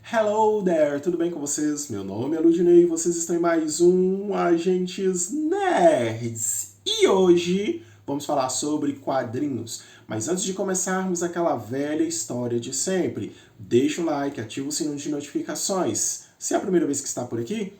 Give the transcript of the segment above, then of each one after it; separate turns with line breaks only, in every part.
Hello there, tudo bem com vocês? Meu nome é Ludinei e vocês estão em mais um Agentes Nerds. E hoje vamos falar sobre quadrinhos. Mas antes de começarmos aquela velha história de sempre, deixa o like, ativa o sininho de notificações. Se é a primeira vez que está por aqui,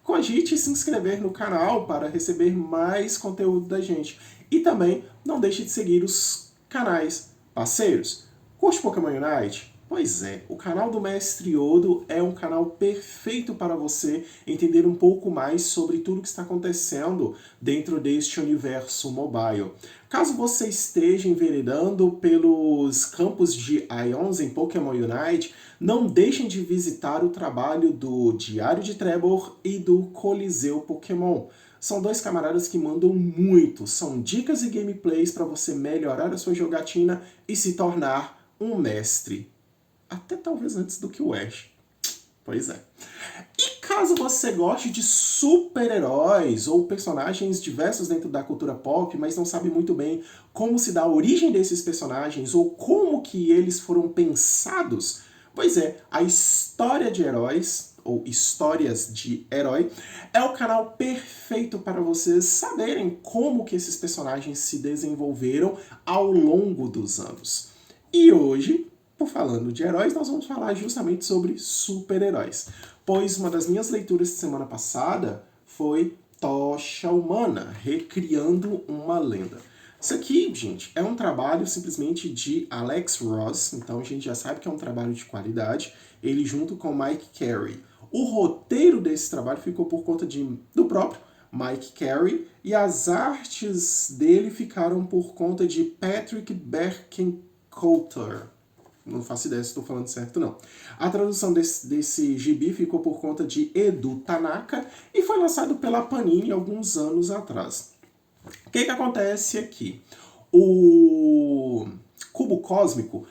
cogite se inscrever no canal para receber mais conteúdo da gente. E também não deixe de seguir os canais parceiros. Curte Pokémon Unite? Pois é, o canal do Mestre Odo é um canal perfeito para você entender um pouco mais sobre tudo que está acontecendo dentro deste universo mobile. Caso você esteja enveredando pelos campos de Ions em Pokémon Unite, não deixem de visitar o trabalho do Diário de Trevor e do Coliseu Pokémon. São dois camaradas que mandam muito, são dicas e gameplays para você melhorar a sua jogatina e se tornar um mestre. Até talvez antes do que o Ash. Pois é. E caso você goste de super-heróis ou personagens diversos dentro da cultura pop, mas não sabe muito bem como se dá a origem desses personagens ou como que eles foram pensados, pois é, a História de Heróis, ou Histórias de Herói, é o canal perfeito para vocês saberem como que esses personagens se desenvolveram ao longo dos anos. E hoje, falando de heróis, nós vamos falar justamente sobre super-heróis. Pois uma das minhas leituras de semana passada foi Tocha Humana, Recriando uma Lenda. Isso aqui, gente, é um trabalho simplesmente de Alex Ross, então a gente já sabe que é um trabalho de qualidade, ele junto com Mike Carey. O roteiro desse trabalho ficou por conta do próprio Mike Carey e as artes dele ficaram por conta de Patrick Berkencoulter. Não faço ideia se estou falando certo, não. A tradução desse gibi ficou por conta de Edu Tanaka e foi lançado pela Panini alguns anos atrás. O que acontece aqui? O cubo cósmico,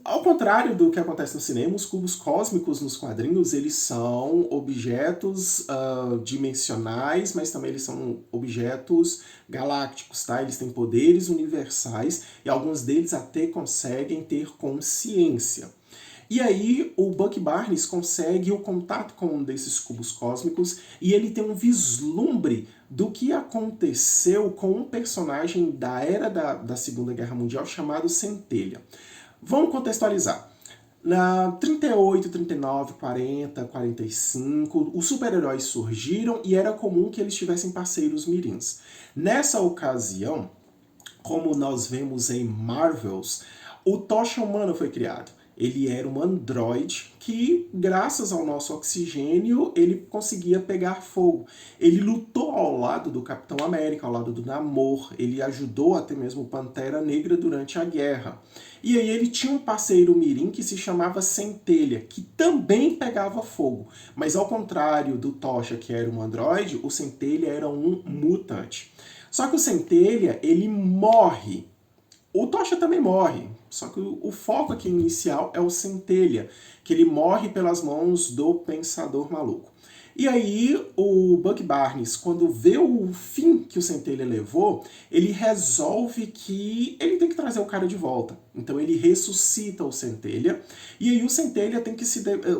ao contrário do que acontece no cinema, os cubos cósmicos nos quadrinhos, eles são objetos dimensionais, mas também eles são objetos galácticos, tá? Eles têm poderes universais e alguns deles até conseguem ter consciência. E aí o Buck Barnes consegue o contato com um desses cubos cósmicos e ele tem um vislumbre do que aconteceu com um personagem da era da Segunda Guerra Mundial chamado Centelha. Vamos contextualizar. Na 38, 39, 40, 45, os super-heróis surgiram e era comum que eles tivessem parceiros mirins. Nessa ocasião, como nós vemos em Marvels, o Tocha Humana foi criado. Ele era um androide que, graças ao nosso oxigênio, ele conseguia pegar fogo. Ele lutou ao lado do Capitão América, ao lado do Namor. Ele ajudou até mesmo o Pantera Negra durante a guerra. E aí ele tinha um parceiro mirim que se chamava Centelha, que também pegava fogo. Mas ao contrário do Tocha, que era um androide, o Centelha era um mutante. Só que o Centelha, ele morre. O Tocha também morre, só que o foco aqui inicial é o Centelha, que ele morre pelas mãos do Pensador Maluco. E aí o Buck Barnes, quando vê o fim que o Centelha levou, ele resolve que ele tem que trazer o cara de volta. Então ele ressuscita o Centelha, e aí o Centelha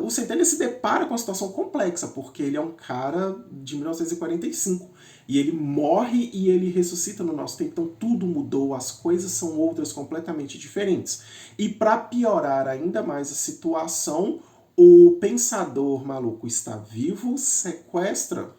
o Centelha se depara com uma situação complexa, porque ele é um cara de 1945. E ele morre e ele ressuscita no nosso tempo. Então tudo mudou, as coisas são outras completamente diferentes. E para piorar ainda mais a situação, o Pensador Maluco está vivo, sequestra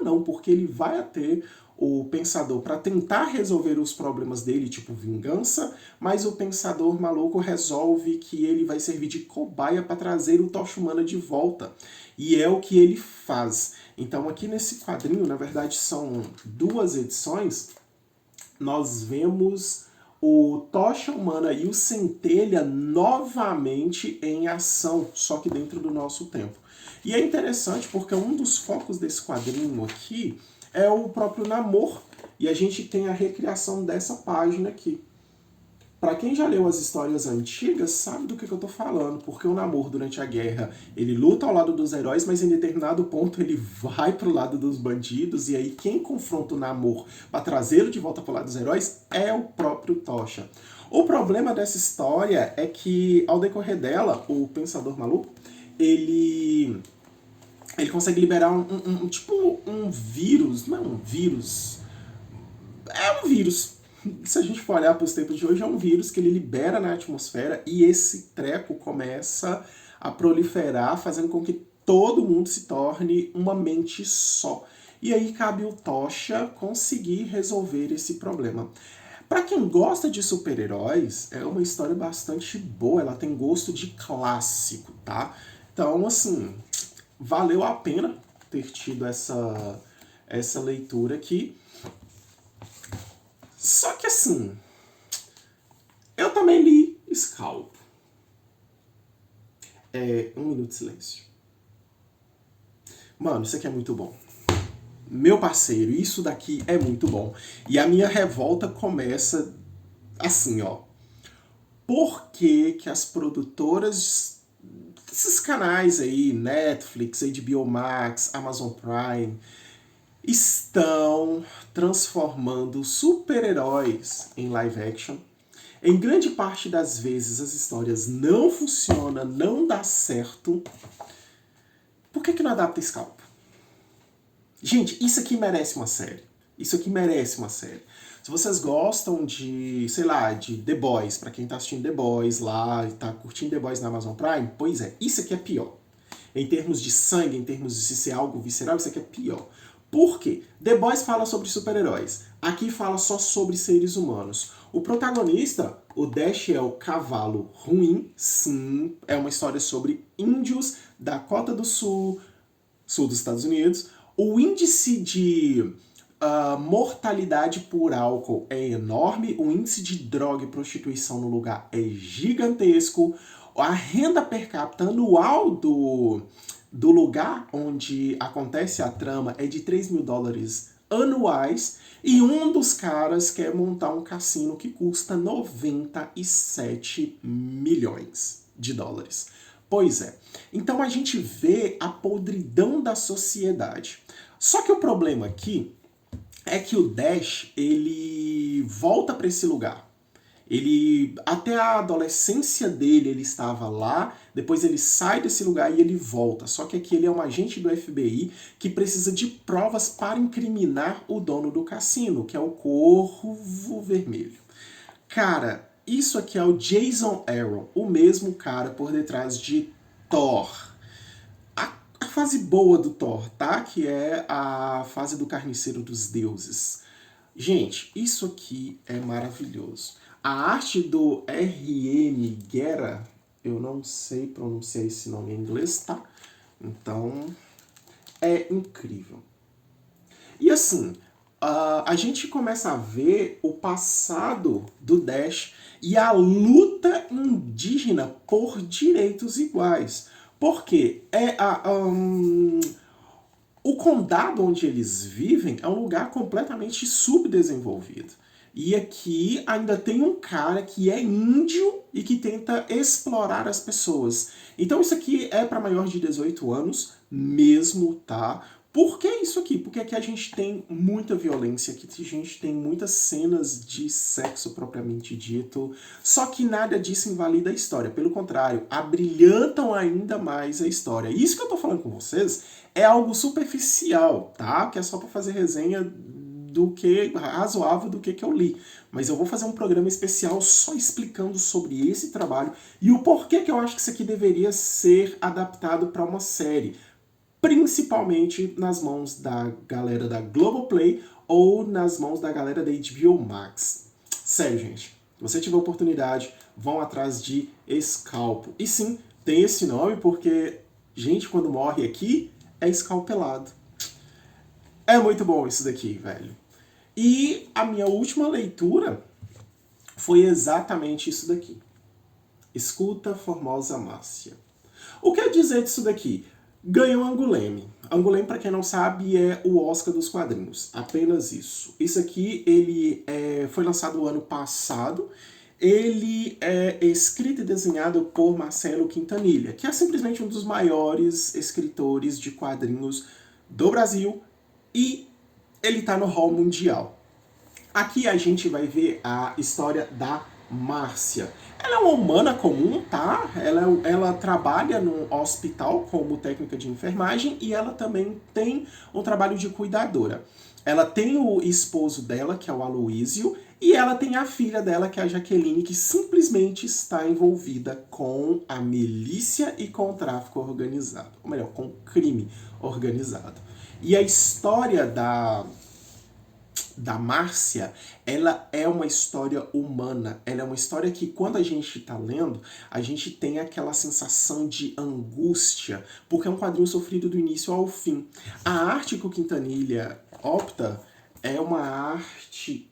não, porque ele vai até o Pensador para tentar resolver os problemas dele, tipo vingança, mas o Pensador Maluco resolve que ele vai servir de cobaia para trazer o Tocha Humana de volta. E é o que ele faz. Então aqui nesse quadrinho, na verdade são duas edições, nós vemos o Tocha Humana e o Centelha novamente em ação, só que dentro do nosso tempo. E é interessante porque um dos focos desse quadrinho aqui é o próprio Namor, e a gente tem a recriação dessa página aqui. Para quem já leu as histórias antigas, sabe do que eu tô falando, porque o Namor, durante a guerra, ele luta ao lado dos heróis, mas em determinado ponto ele vai pro lado dos bandidos, e aí quem confronta o Namor para trazê-lo de volta pro lado dos heróis é o próprio Tocha. O problema dessa história é que, ao decorrer dela, o Pensador Maluco, ele consegue liberar tipo um vírus, não é um vírus, é um vírus. Se a gente for olhar para os tempos de hoje, é um vírus que ele libera na atmosfera e esse treco começa a proliferar, fazendo com que todo mundo se torne uma mente só. E aí cabe o Tocha conseguir resolver esse problema. Para quem gosta de super-heróis, é uma história bastante boa, ela tem gosto de clássico, tá? Então, assim, valeu a pena ter tido essa leitura aqui. Só que assim, eu também li Scalpo. Um minuto de silêncio. Mano, isso aqui é muito bom. Meu parceiro, isso daqui é muito bom. E a minha revolta começa assim, ó. Por que que as produtoras, esses canais aí, Netflix, HBO Max, Amazon Prime, estão transformando super-heróis em live action? Em grande parte das vezes as histórias não funcionam, não dá certo. Por que que não adapta Scalpo? Gente, isso aqui merece uma série. Isso aqui merece uma série. Se vocês gostam de, sei lá, de The Boys, pra quem tá assistindo The Boys lá e tá curtindo The Boys na Amazon Prime, pois é, isso aqui é pior. Em termos de sangue, em termos de ser algo visceral, isso aqui é pior. Por quê? The Boys fala sobre super-heróis. Aqui fala só sobre seres humanos. O protagonista, o Dash, é o cavalo ruim. Sim, é uma história sobre índios da Dakota do Sul, sul dos Estados Unidos. O índice de mortalidade por álcool é enorme. O índice de droga e prostituição no lugar é gigantesco. A renda per capita anual do lugar onde acontece a trama é de $3.000 anuais, e um dos caras quer montar um cassino que custa 97 milhões de dólares. Pois é. Então a gente vê a podridão da sociedade. Só que o problema aqui é que o Dash, ele volta para esse lugar. Ele, até a adolescência dele, ele estava lá, depois ele sai desse lugar e ele volta. Só que aqui ele é um agente do FBI que precisa de provas para incriminar o dono do cassino, que é o Corvo Vermelho. Cara, isso aqui é o Jason Aaron, o mesmo cara por detrás de Thor. A fase boa do Thor, tá? Que é a fase do Carniceiro dos Deuses. Gente, isso aqui é maravilhoso. A arte do R.M. Guerra, eu não sei pronunciar esse nome em inglês, tá? Então, é incrível. E assim, a gente começa a ver o passado do Dash e a luta indígena por direitos iguais. Porque o condado onde eles vivem é um lugar completamente subdesenvolvido. E aqui ainda tem um cara que é índio e que tenta explorar as pessoas. Então isso aqui é para maior de 18 anos mesmo, tá? Por que isso aqui? Porque aqui a gente tem muita violência, aqui a gente tem muitas cenas de sexo propriamente dito, só que nada disso invalida a história. Pelo contrário, abrilhantam ainda mais a história. Isso que eu tô falando com vocês é algo superficial, tá? Que é só para fazer resenha do que razoável do que eu li. Mas eu vou fazer um programa especial só explicando sobre esse trabalho e o porquê que eu acho que isso aqui deveria ser adaptado para uma série, principalmente nas mãos da galera da Globoplay ou nas mãos da galera da HBO Max. Sério, gente, se você tiver oportunidade, vão atrás de Scalpo. E sim, tem esse nome porque gente quando morre aqui é escalpelado. É muito bom isso daqui, velho. E a minha última leitura foi exatamente isso daqui. Escuta, Formosa Márcia. O que é dizer disso daqui? Ganhou Angoulême. Angoulême, para quem não sabe, é o Oscar dos quadrinhos. Apenas isso. Isso aqui ele foi lançado o ano passado. Ele é escrito e desenhado por Marcelo Quintanilha, que é simplesmente um dos maiores escritores de quadrinhos do Brasil, e ele está no hall mundial. Aqui a gente vai ver a história da Márcia. Ela é uma humana comum, tá? Ela trabalha no hospital como técnica de enfermagem e ela também tem um trabalho de cuidadora. Ela tem o esposo dela, que é o Aloísio, e ela tem a filha dela, que é a Jaqueline, que simplesmente está envolvida com a milícia e com o tráfico organizado. Ou melhor, com o crime organizado. E a história da Márcia, ela é uma história humana. Ela é uma história que, quando a gente está lendo, a gente tem aquela sensação de angústia, porque é um quadrinho sofrido do início ao fim. A arte que o Quintanilha opta é uma arte,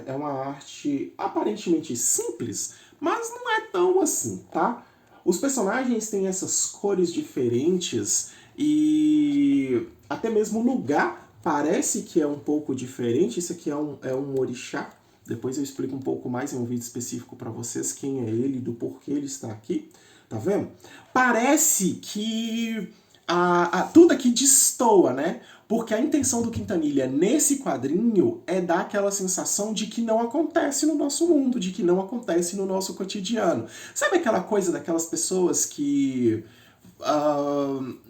é uma arte aparentemente simples, mas não é tão assim, tá? Os personagens têm essas cores diferentes e até mesmo o lugar parece que é um pouco diferente. Isso aqui é um orixá. Depois eu explico um pouco mais em um vídeo específico para vocês quem é ele, do porquê ele está aqui. Tá vendo? Parece que tudo aqui destoa, né? Porque a intenção do Quintanilha nesse quadrinho é dar aquela sensação de que não acontece no nosso mundo, de que não acontece no nosso cotidiano. Sabe aquela coisa daquelas pessoas que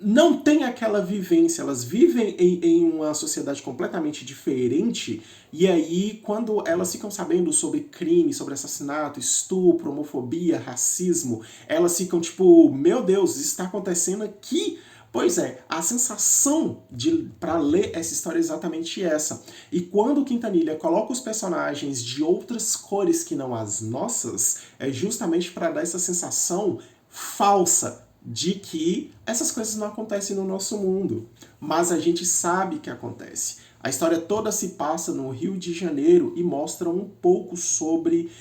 não tem aquela vivência, elas vivem em uma sociedade completamente diferente, e aí quando elas ficam sabendo sobre crime, sobre assassinato, estupro, homofobia, racismo, elas ficam tipo, meu Deus, isso está acontecendo aqui. Pois é, a sensação para ler essa história é exatamente essa. E quando o Quintanilha coloca os personagens de outras cores que não as nossas, é justamente para dar essa sensação falsa de que essas coisas não acontecem no nosso mundo, mas a gente sabe que acontece. A história toda se passa no Rio de Janeiro e mostra um pouco sobre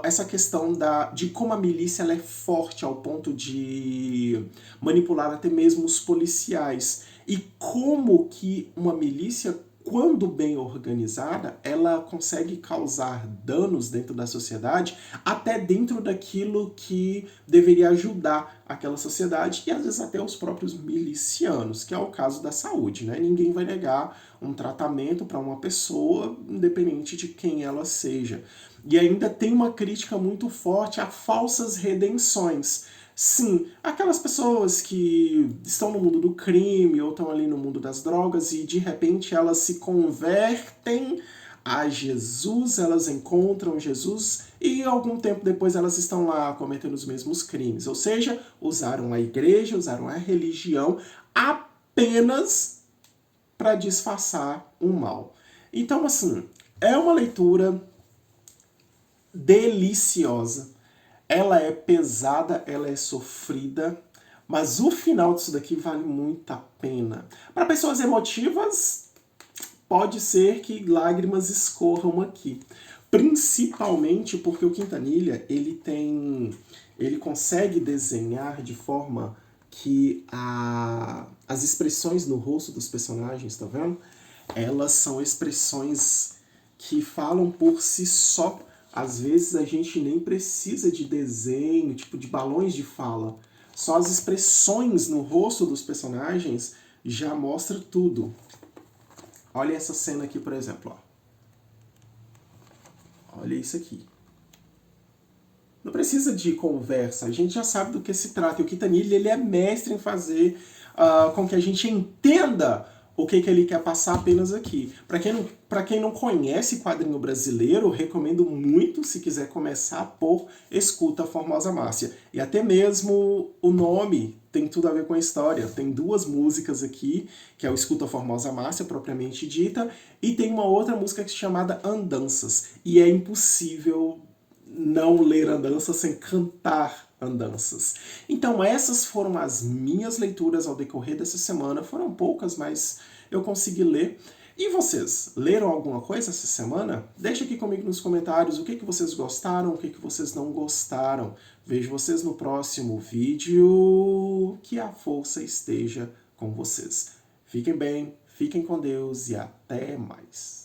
essa questão de como a milícia ela é forte ao ponto de manipular até mesmo os policiais. E como que uma milícia, quando bem organizada, ela consegue causar danos dentro da sociedade, até dentro daquilo que deveria ajudar aquela sociedade e às vezes até os próprios milicianos, que é o caso da saúde, né? Ninguém vai negar um tratamento para uma pessoa, independente de quem ela seja. E ainda tem uma crítica muito forte a falsas redenções. Sim, aquelas pessoas que estão no mundo do crime ou estão ali no mundo das drogas e de repente elas se convertem a Jesus, elas encontram Jesus e algum tempo depois elas estão lá cometendo os mesmos crimes. Ou seja, usaram a igreja, usaram a religião apenas para disfarçar o mal. Então, assim, é uma leitura deliciosa. Ela é pesada, ela é sofrida, mas o final disso daqui vale muito a pena. Para pessoas emotivas, pode ser que lágrimas escorram aqui. Principalmente porque o Quintanilha, ele consegue desenhar de forma que as expressões no rosto dos personagens, tá vendo? Elas são expressões que falam por si só. Às vezes a gente nem precisa de desenho, tipo de balões de fala. Só as expressões no rosto dos personagens já mostra tudo. Olha essa cena aqui, por exemplo. Ó. Olha isso aqui. Não precisa de conversa, a gente já sabe do que se trata. E o Quintanilha, ele é mestre em fazer com que a gente entenda o que ele quer passar apenas aqui. Para quem não conhece quadrinho brasileiro, recomendo muito, se quiser começar, por Escuta Formosa Márcia. E até mesmo o nome tem tudo a ver com a história. Tem duas músicas aqui, que é o Escuta Formosa Márcia, propriamente dita, e tem uma outra música chamada Andanças. E é impossível não ler Andanças sem cantar Andanças. Então essas foram as minhas leituras ao decorrer dessa semana. Foram poucas, mas eu consegui ler. E vocês, leram alguma coisa essa semana? Deixa aqui comigo nos comentários o que vocês gostaram, o que vocês não gostaram. Vejo vocês no próximo vídeo. Que a força esteja com vocês. Fiquem bem, fiquem com Deus e até mais.